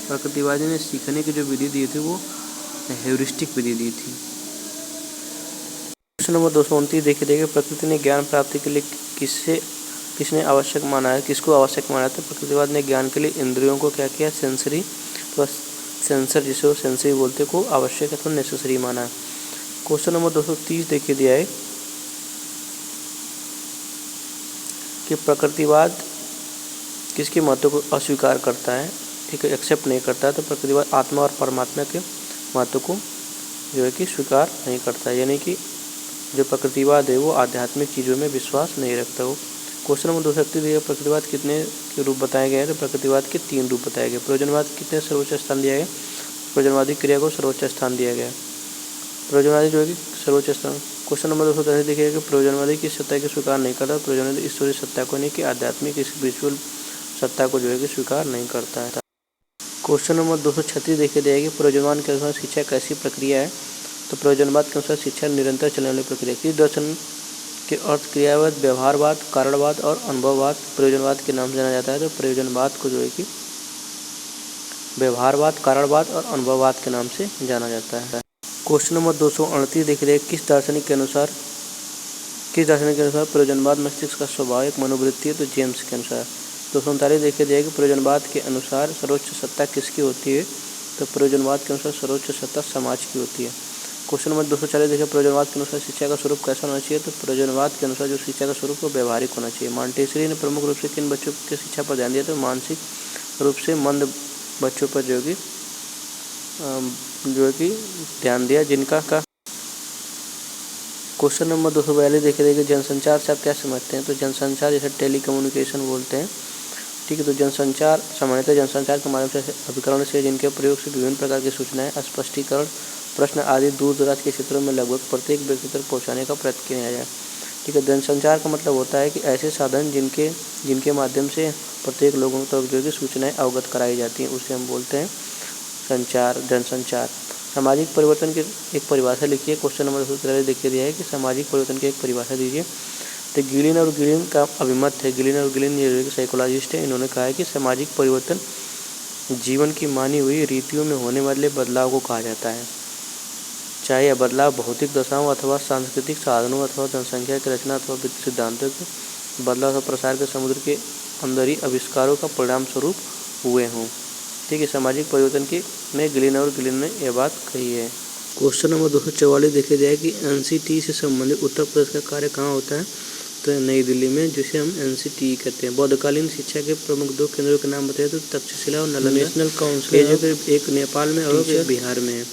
प्रकृतिवादी ने सीखने की जो विधि दी थी वो हेउरिस्टिक विधि दी थी। क्वेश्चन नंबर 229 देखिए, प्रकृति ने ज्ञान प्राप्ति के लिए किसने आवश्यक माना है, किसको आवश्यक माना है? तो प्रकृतिवाद ने ज्ञान के लिए इंद्रियों को क्या किया? सेंसरी, तो सेंसर जिसे सेंसरी बोलते को आवश्यक अथवा नेसेसरी माना है। क्वेश्चन नंबर 230 देखिए दिया है कि प्रकृतिवाद किसके महत्व को अस्वीकार करता है? ठीक है, एक्सेप्ट नहीं करता है। तो प्रकृतिवाद आत्मा और परमात्मा के महत्व को जो है कि स्वीकार नहीं करता है, यानी कि जो प्रकृतिवाद है वो आध्यात्मिक चीज़ों में विश्वास नहीं रखता हो। क्वेश्चन नंबर 231 देखिए, प्रकृतिवाद कितने के रूप बताए गए हैं? तो प्रकृतिवाद के 3 रूप बताए गए। प्रयोजनवाद कितने सर्वोच्च स्थान दिया गया? प्रयोजनवादी क्रिया को सर्वोच्च स्थान दिया गया। प्रयोजनवादी जो है कि सर्वोच्च स्थान। क्वेश्चन नंबर 230 देखिए कि प्रयोजनवादी की सत्ता को स्वीकार नहीं करता। प्रयोजनवादी ईश्वरीय सत्ता को नहीं कि आध्यात्मिक स्पिरिचुअल सत्ता को जो है कि स्वीकार नहीं करता है। क्वेश्चन नंबर 236 देखिए दिया है कि प्रयोजनवाद के अनुसार शिक्षा कैसी प्रक्रिया है? तो प्रयोजनवाद के अनुसार शिक्षा निरंतर चलने वाली प्रक्रिया। किस दर्शन के अर्थ क्रियावाद, व्यवहारवाद, कारणवाद और अनुभववाद प्रयोजनवाद के नाम से जाना जाता है? तो प्रयोजनवाद को जो है कि व्यवहारवाद, कारणवाद और अनुभववाद के नाम से जाना जाता है। क्वेश्चन नंबर 238 देखिए, किस दार्शनिक के अनुसार प्रयोजनवाद मस्तिष्क का स्वभाव एक मनोवृत्ति है? तो जेम्स के अनुसार। 239 देखिए दिया कि प्रयोजनवाद के अनुसार सर्वोच्च सत्ता किसकी होती है? तो प्रयोजनवाद के अनुसार सर्वोच्च सत्ता समाज की होती है। क्वेश्चन नंबर 240 देखिए, प्रयोजनवाद के अनुसार शिक्षा का स्वरूप कैसा होना चाहिए? तो प्रयोजनवाद के अनुसार जो शिक्षा का स्वरूप वो व्यवहारिक होना चाहिए। मॉन्टेसरी ने प्रमुख रूप से किन बच्चों की शिक्षा पर ध्यान दिया? तो मानसिक रूप से मंद बच्चों पर जो है कि ध्यान दिया, जिनका का। क्वेश्चन नंबर 242 देखिए, जनसंचार से आप क्या समझते हैं? तो जनसंचार जैसे टेलीकम्युनिकेशन बोलते हैं। ठीक है, तो जनसंचार सामान्यतः जनसंचार के माध्यम से अभिकरण से जिनके प्रयोग से विभिन्न प्रकार की सूचनाएं, स्पष्टीकरण, प्रश्न आदि दूर दराज के क्षेत्रों में लगभग प्रत्येक व्यक्ति तक पहुंचाने का प्रयत्न किया जाए। ठीक है, जनसंचार का मतलब होता है कि ऐसे साधन जिनके माध्यम से प्रत्येक लोगों तक जो कि सूचनाएं अवगत कराई जाती हैं, उसे हम बोलते हैं संचार, जनसंचार। सामाजिक परिवर्तन की एक परिभाषा लिखिए। क्वेश्चन नंबर 243 देखिए दिया है कि सामाजिक परिवर्तन की एक परिभाषा दीजिए। तो गिलिन और गिलिन का अभिमत है। गिलिन और गिलिन ये साइकोलॉजिस्ट है, इन्होंने कहा है कि सामाजिक परिवर्तन जीवन की मानी हुई रीतियों में होने वाले बदलाव को कहा जाता है, चाहे यह बदलाव भौतिक दशाओं अथवा सांस्कृतिक साधनों अथवा जनसंख्या की रचना अथवा वित्त सिद्धांतों के बदलाव अथवा प्रसार के समुद्र के अंदर ही आविष्कारों का परिणाम स्वरूप हुए हों। ठीक है, सामाजिक परिवर्तन की में गिलिन और गिलिन ने यह बात कही है। क्वेश्चन नंबर 244 देखा जाए कि NCT से संबंधित उत्तर प्रदेश का कार्य कहाँ होता है? तो नई दिल्ली में, जिसे हम NCT कहते हैं। बौद्धकालीन शिक्षा के प्रमुख 2 केंद्रों के नाम बताए। तो तक्षशिला और नालंदा। नेशनल काउंसिल एक नेपाल में और एक बिहार में है।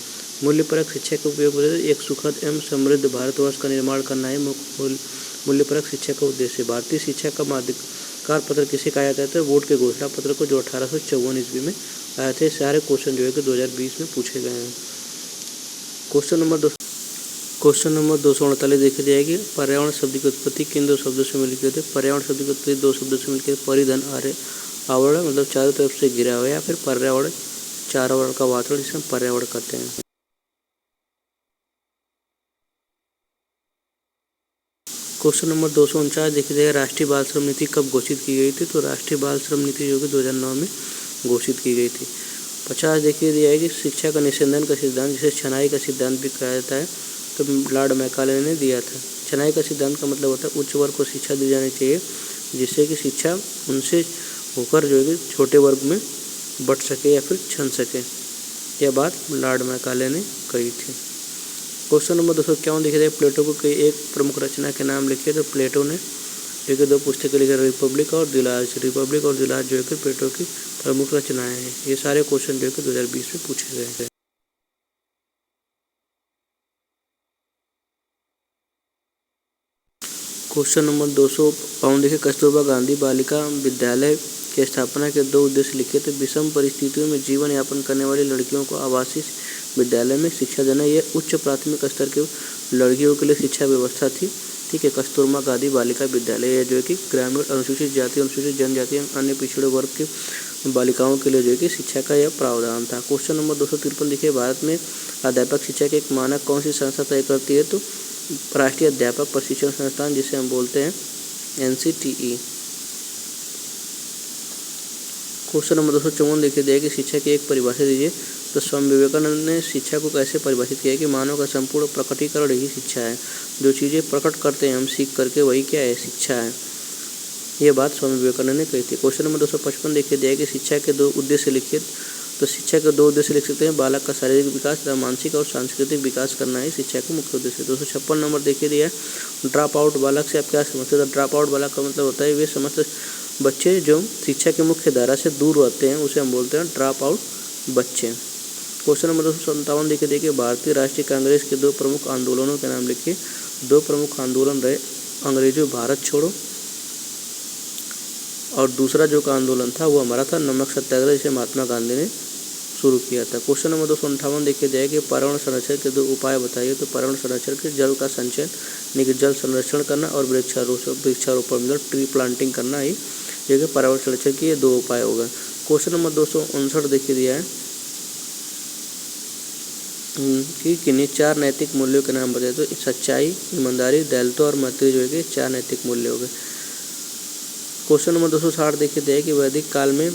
मूल्यपरक शिक्षा के उपयोग एक सुखद एवं समृद्ध भारतवर्ष का निर्माण करना है मूल्यपरक शिक्षा का उद्देश्य। भारतीय शिक्षा का माध्यकार पत्र किसे कहा जाता है? तो बोर्ड के घोषणा पत्र को, जो 1854 ईस्वी में आए थे। सारे क्वेश्चन जो है कि 2020 में पूछे गए हैं। क्वेश्चन नंबर 248 देखी जाएगी, पर्यावरण शब्द की उत्पत्ति किन 2 शब्दों से मिलकर होती है? पर्यावरण शब्द की उत्पत्ति 2 शब्दों से मिलकर परिधन आवरण, मतलब चारों तरफ से घिरा हुआ, या फिर पर्यावरण चारों आवरण का वातावरण, जिसे हम पर्यावरण कहते हैं। क्वेश्चन नंबर 249 देखिए जाएगा, राष्ट्रीय बाल श्रम नीति कब घोषित की गई थी? तो राष्ट्रीय बाल श्रम नीति जो कि 2009 में घोषित की गई थी। 50 देखिए दिया है कि शिक्षा का निस्यंदन का सिद्धांत, जिसे छनाई का सिद्धांत भी कहा जाता है, तो लॉर्ड मैकाले ने दिया था। छनाई का सिद्धांत का मतलब होता है उच्च वर्ग को शिक्षा दी जानी चाहिए, जिससे कि शिक्षा उनसे होकर जो है छोटे वर्ग में बढ़ सके या फिर छन सके। यह बात लॉर्ड मैकाले ने कही थी। क्वेश्चन नंबर 251 देखिए जाए, प्लेटो को कई एक प्रमुख रचना के नाम लिखे। तो प्लेटो ने जो कि 2 पुस्तकें लिखे, रिपब्लिक और दिलाज। रिपब्लिक और दिलाज जो है कि प्लेटो की प्रमुख रचनाएं हैं। ये सारे क्वेश्चन जो है कि 2020 में पूछे गए हैं। क्वेश्चन नंबर 252 देखिए, कस्तूरबा गांधी बालिका विद्यालय की स्थापना के 2 उद्देश्य लिखे थे। विषम परिस्थितियों में जीवन यापन करने वाली लड़कियों को आवासीय विद्यालय में शिक्षा देना, यह उच्च प्राथमिक स्तर के लड़कियों के लिए शिक्षा व्यवस्था थी। ठीक है, कस्तूरबा गांधी बालिका विद्यालय यह जो है कि ग्रामीण, अनुसूचित जाति, अनुसूचित जनजाति, अन्य पिछड़े वर्ग के बालिकाओं के लिए जो है कि शिक्षा का यह प्रावधान था। क्वेश्चन नंबर 253 देखिए, भारत में अध्यापक शिक्षा के एक मानक कौन सी संस्था तय करती है? तो राष्ट्रीय अध्यापक प्रशिक्षण संस्थान, जिसे हम बोलते हैं NCTE। क्वेश्चन नंबर 254 देखिए दिया कि शिक्षा की एक परिभाषा दीजिए। तो स्वामी विवेकानंद ने शिक्षा को कैसे परिभाषित किया कि मानव का संपूर्ण प्रकटीकरण ही शिक्षा है। जो चीज़ें प्रकट करते हैं हम सीख करके, वही क्या है? शिक्षा है। ये बात स्वामी विवेकानंद ने कही थी। क्वेश्चन नंबर 255 देखिए दिया कि शिक्षा के 2 उद्देश्य लिखिए। तो शिक्षा के 2 उद्देश्य लिख सकते हैं, बालक का शारीरिक विकास तथा मानसिक और सांस्कृतिक विकास करना ही शिक्षा का मुख्य उद्देश्य है। 256 नंबर देखिए दिया, ड्रॉप आउट बालक से आप क्या समझते हैं? ड्रॉप आउट बालक का मतलब होता है वे समस्त बच्चे जो शिक्षा की मुख्य धारा से दूर रहते हैं, उसे हम बोलते हैं ड्रॉप आउट बच्चे। क्वेश्चन नंबर 257 देखिए, भारतीय राष्ट्रीय कांग्रेस के 2 प्रमुख आंदोलनों के नाम लिखिए। 2 प्रमुख आंदोलन रहे, अंग्रेजों भारत छोड़ो, और दूसरा जो का आंदोलन था वो हमारा था नमक सत्याग्रह, जिसे महात्मा गांधी ने शुरू किया था। क्वेश्चन नंबर 258 देखिए जाए कि पर्यावरण संरक्षण के 2 उपाय बताइए। तो पर्यावरण संरक्षण के जल का संचयन यानी कि जल संरक्षण करना, और वृक्षारोपण मतलब ट्री प्लांटिंग करना ही जो कि पर्यावरण संरक्षण के 2 उपाय हो गए। क्वेश्चन नंबर 259 देखिए दिया है कि किन्हीं 4 नैतिक मूल्यों के नाम बताए। तो सच्चाई, ईमानदारी, दयालुता और मैत्री जो है कि 4 नैतिक मूल्य हो गए। क्वेश्चन नंबर 260 देखिए दिया कि वैदिक काल में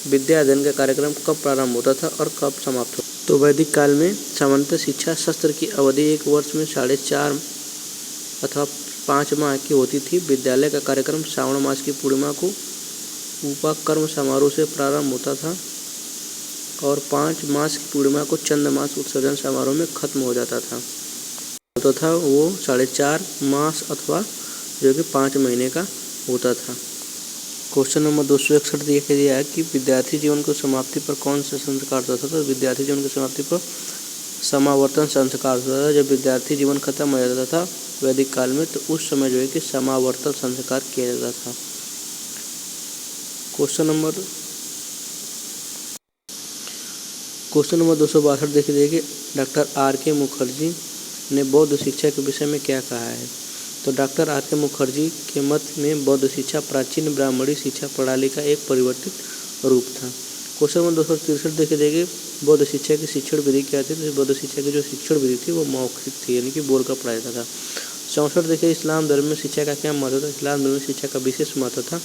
विद्या अध्ययन का कार्यक्रम कब प्रारंभ होता था और कब समाप्त होता? तो वैदिक काल में सामान्यतः शिक्षा सत्र की अवधि 1 वर्ष में 4.5 अथवा 5 माह की होती थी। विद्यालय का कार्यक्रम श्रावण मास की पूर्णिमा को उपाकर्म समारोह से प्रारंभ होता था और 5 मास की पूर्णिमा को चंद्रमास उत्सर्जन समारोह में खत्म हो जाता था। होता था वो 4.5 मास अथवा जो कि 5 महीने का होता था। क्वेश्चन नंबर 261 देखिए दिया है कि विद्यार्थी जीवन को समाप्ति पर कौन सा संस्कार होता था? तो विद्यार्थी जीवन की समाप्ति पर समावर्तन संस्कार होता था। जब विद्यार्थी जीवन खत्म हो जाता था वैदिक काल में, तो उस समय जो है कि समावर्तन संस्कार किया जाता था। क्वेश्चन नंबर 262 देखिए कि डॉक्टर R.K. मुखर्जी ने बौद्ध शिक्षा के विषय में क्या कहा है? तो डॉक्टर R.K. मुखर्जी के मत में बौद्ध शिक्षा प्राचीन ब्राह्मणी शिक्षा प्रणाली का एक परिवर्तित रूप था। क्वेश्चन नंबर 263 देखिए बौद्ध शिक्षा की शिक्षण विधि क्या थी? तो बौद्ध शिक्षा की जो शिक्षण विधि थी वो मौखिक थी, यानी कि बोल कर पढ़ाया जाता था। 64 देखिए इस्लाम धर्म में शिक्षा का क्या महत्व था? इस्लाम धर्म में शिक्षा का विशेष महत्व था।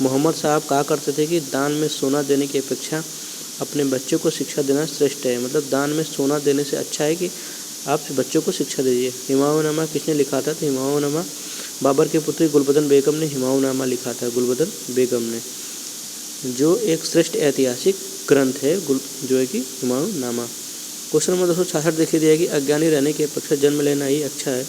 मोहम्मद साहब कहा करते थे कि दान में सोना देने की अपेक्षा अपने बच्चों को शिक्षा देना श्रेष्ठ है। मतलब दान में सोना देने से अच्छा है कि आप बच्चों को शिक्षा दीजिए। हिमायूनामा किसने लिखा था? तो हिमायूनामा बाबर की पुत्री गुलबदन बेगम ने हिमायूनामा लिखा था। गुलबदन बेगम ने, जो एक श्रेष्ठ ऐतिहासिक ग्रंथ है जो है कि हिमायूनामा। क्वेश्चन नंबर 266 देखिए दिया कि अज्ञानी रहने की अपेक्षा जन्म लेना ही अच्छा है,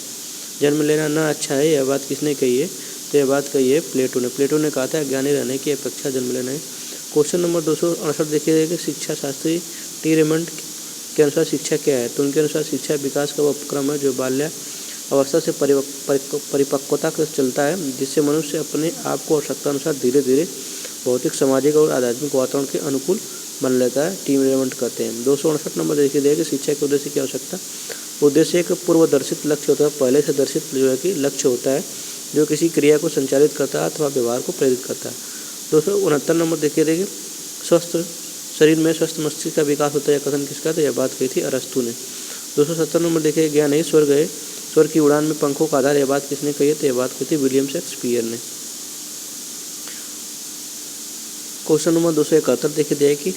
जन्म लेना ना अच्छा है। यह बात किसने कही है? तो यह बात कही है प्लेटो ने। प्लेटो ने कहा था अज्ञानी रहने की अपेक्षा जन्म लेना है। क्वेश्चन नंबर 268 देखिए कि शिक्षा शास्त्री टी रेमंड के अनुसार शिक्षा क्या है? तो उनके अनुसार शिक्षा विकास का वह उपक्रम है जो बाल्य अवस्था से परिपक्वता तक चलता है, जिससे मनुष्य अपने आप को आवश्यकता अनुसार धीरे धीरे भौतिक, सामाजिक और आध्यात्मिक वातावरण के अनुकूल बन लेता है। टी रेमंड कहते हैं। 268 नंबर देखिए दिया कि शिक्षा के उद्देश्य की आवश्यकता। उद्देश्य एक पूर्व दर्शित लक्ष्य होता है, पहले से दर्शित जो है कि लक्ष्य होता है जो किसी क्रिया को संचालित करता है अथवा व्यवहार को प्रेरित करता है। 269 नंबर देखिए स्वस्थ शरीर में स्वस्थ मस्तिष्क का विकास होता है, कथन किसका? तो यह बात कही थी अरस्तु ने। 270 नंबर देखिए ज्ञान ही स्वर्ग है, स्वर की उड़ान में पंखों का आधार, यह बात किसने कही है? तो यह बात कही थी विलियम शेक्सपियर ने। क्वेश्चन नंबर 271 देखिए दिया है कि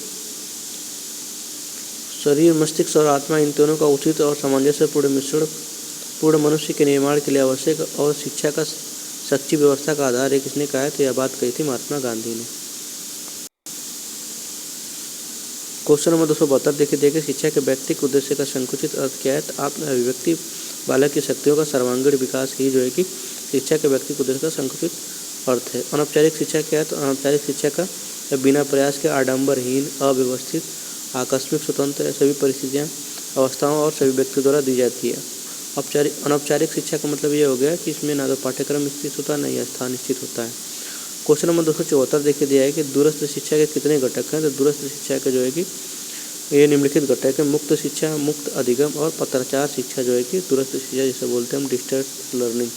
शरीर, मस्तिष्क और आत्मा, इन तीनों का उचित और सामंजस्यपूर्ण मिश्रण पूर्ण मनुष्य के निर्माण के लिए आवश्यक और शिक्षा का सच्ची व्यवस्था का आधार है, किसने कहा है? तो यह बात कही थी महात्मा गांधी ने। क्वेश्चन नंबर 272 देखिए शिक्षा के व्यक्तिगत उद्देश्य का संकुचित अर्थ क्या है? तो आत्म अभिव्यक्ति, बालक की शक्तियों का सर्वांगीण विकास ही जो है कि शिक्षा के व्यक्तिगत उद्देश्य का संकुचित अर्थ है। अनौपचारिक शिक्षा क्या है? तो अनौपचारिक शिक्षा का बिना प्रयास के आडंबरहीन, अव्यवस्थित, आकस्मिक, स्वतंत्र, सभी परिस्थितियाँ, अवस्थाओं और सभी व्यक्तियों द्वारा दी जाती है। अनौपचारिक शिक्षा का मतलब ये हो गया कि इसमें ना तो पाठ्यक्रम निश्चित होता है, ना ही स्थान निश्चित होता है। क्वेश्चन नंबर 274 देखिए दिया है कि दूरस्थ शिक्षा के कितने घटक हैं? तो दूरस्थ शिक्षा के जो है कि ये निम्नलिखित घटक है: मुक्त शिक्षा, मुक्त अधिगम और पत्राचार शिक्षा जो है कि दूरस्थ शिक्षा जिसे बोलते हैं हम डिस्टेंस लर्निंग।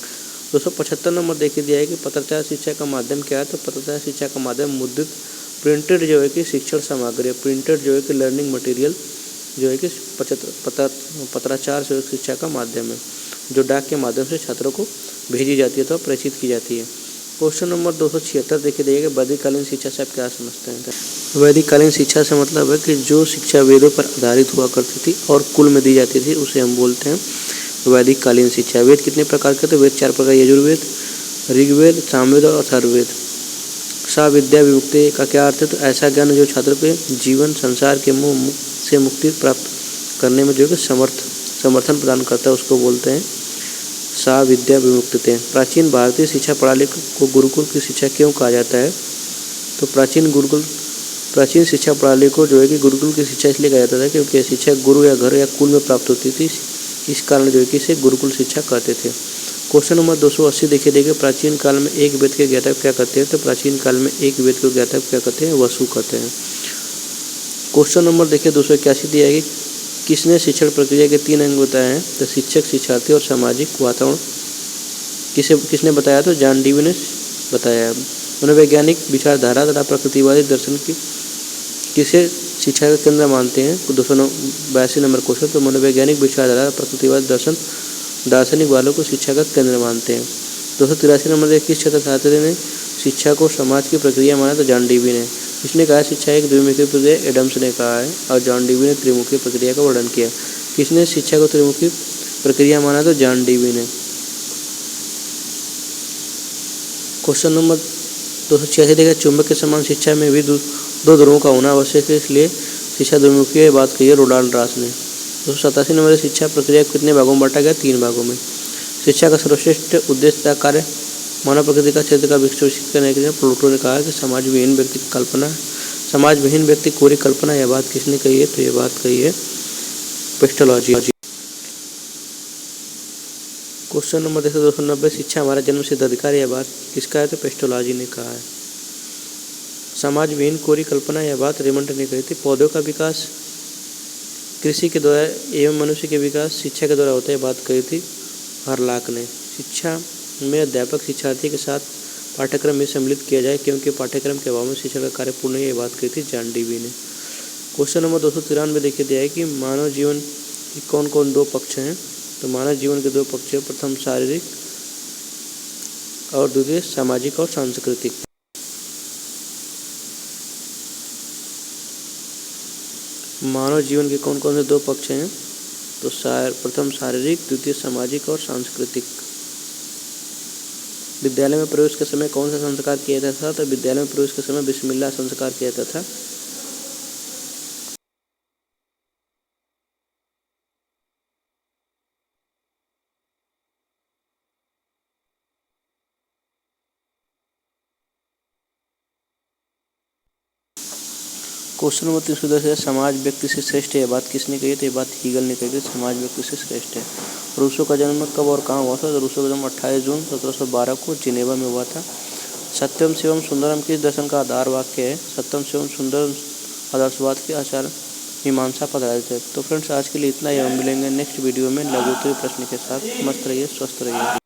275 नंबर देखिए दिया है कि पत्राचार शिक्षा का माध्यम क्या है? तो पत्राचार शिक्षा का माध्यम मुद्रित प्रिंटेड जो है कि शिक्षण सामग्री, प्रिंटेड जो है कि लर्निंग मटेरियल जो है कि पत्राचार शिक्षा का माध्यम है, जो डाक के माध्यम से छात्रों को भेजी जाती है तो प्रेषित की जाती है। क्वेश्चन नंबर 276 देखिए देखिए वैदिककालीन शिक्षा से आप क्या समझते हैं? वैदिककालीन शिक्षा से मतलब है कि जो शिक्षा वेदों पर आधारित हुआ करती थी और कुल में दी जाती थी, उसे हम बोलते हैं वैदिककालीन शिक्षा। वेद कितने प्रकार के? तो वेद 4 प्रकार: यजुर्वेद, ऋग्वेद, सामवेद और अथर्ववेद। सा विद्या विमुक्ति का क्या अर्थ है? तो ऐसा ज्ञान जो छात्र के जीवन संसार के मोह से मुक्ति प्राप्त करने में जो है समर्थन प्रदान करता है, उसको बोलते हैं सा विद्या विमुक्तते। प्राचीन भारतीय शिक्षा प्रणाली को गुरुकुल की शिक्षा क्यों कहा जाता है? तो प्राचीन शिक्षा प्रणाली को जो है कि गुरुकुल की शिक्षा इसलिए कहा जाता था क्योंकि शिक्षा गुरु या घर या कुल में प्राप्त होती थी, इस कारण जो है कि इसे गुरुकुल शिक्षा कहते थे। क्वेश्चन नंबर 280 देखिए प्राचीन काल में एक वेद के ज्ञाता क्या कहते हैं? तो प्राचीन काल में एक वेद के ज्ञाता क्या कहते हैं? वसु कहते हैं। क्वेश्चन नंबर देखिए 281 दिया है कि किसने शिक्षण प्रक्रिया के 3 अंग बताए हैं? तो शिक्षक, शिक्षार्थी और सामाजिक वातावरण किसने बताया? तो जॉन डीवी ने बताया है। मनोवैज्ञानिक विचारधारा तथा प्रकृतिवादी दर्शन की किसे शिक्षा का केंद्र मानते हैं? 282 नंबर क्वेश्चन। तो मनोवैज्ञानिक विचारधारा, प्रकृतिवादी दर्शन, दार्शनिक वालों को शिक्षा का केंद्र मानते हैं। 283 नंबर किस छात्र ने शिक्षा को समाज की प्रक्रिया माना? तो जॉन डीवी ने। किसने कहा शिक्षा एक द्विमुखी प्रक्रिया? एडम्स ने कहा है। और जॉन डीवी ने त्रिमुखी प्रक्रिया का वर्णन किया। किसने शिक्षा को त्रिमुखी प्रक्रिया माना? तो जॉन डीवी ने। क्वेश्चन नंबर 286 देखिए चुंबक के समान शिक्षा में भी दो ध्रुवों का होना आवश्यक है, इसलिए शिक्षा द्विमुखी है, बात कही है रोनाल्ड रास ने। 287 नंबर शिक्षा प्रक्रिया कितने भागों में बांटा गया? 3 भागों में। शिक्षा का सर्वश्रेष्ठ उद्देश्य कार्य मानव प्रकृति का क्षेत्र का विकसित करने के लिए प्लूटो ने कहा कि समाजविहीन व्यक्ति कोरी कल्पना। यह बात किसने कही है? तो यह बात कही है पेस्टोलॉजी। क्वेश्चन नंबर 290 शिक्षा हमारा जन्मसिद्ध अधिकार, यह बात किसका है? तो पेस्टोलॉजी ने कहा है। समाजविहीन कोरी कल्पना, यह बात रेमंड ने कही थी। पौधों का विकास कृषि के द्वारा एवं मनुष्य के विकास शिक्षा के द्वारा होता है, बात कही थी हरलाक ने। शिक्षा में अध्यापक शिक्षार्थी के साथ पाठ्यक्रम में सम्मिलित किया जाए क्योंकि पाठ्यक्रम के अभाव में शिक्षा का कार्य पूर्ण है, यह बात कही थी जॉन डीवी ने। क्वेश्चन नंबर 293 देखिए दिया है कि मानव जीवन की कौन कौन 2 पक्ष हैं? तो मानव जीवन के 2 पक्ष हैं, प्रथम शारीरिक और द्वितीय सामाजिक और सांस्कृतिक। मानव जीवन के कौन कौन से 2 पक्ष हैं? तो प्रथम शारीरिक, द्वितीय सामाजिक और सांस्कृतिक। विद्यालय में प्रवेश के समय कौन सा संस्कार किया जाता था? तो विद्यालय में प्रवेश के समय बिस्मिल्लाह संस्कार किया जाता था। क्वेश्चन नंबर 310 है समाज व्यक्ति से श्रेष्ठ है, यह बात किसने कही? तो ये बात हीगल ने कही थी, समाज व्यक्ति से श्रेष्ठ है। रूसो का जन्म कब और कहाँ हुआ था? तो रूसो का जन्म 28 जून 1712 को जिनेवा में हुआ था। सत्यम शिवम सुंदरम किस दर्शन का आधार वाक्य है? सत्यम शिवम सुंदरम आदर्शवाद के आचार मीमांसा पर आधारित है। तो फ्रेंड्स आज के लिए इतना ही, हम मिलेंगे नेक्स्ट वीडियो में लघु उत्तरीय प्रश्न के साथ। मस्त रहिए, स्वस्थ रहिए।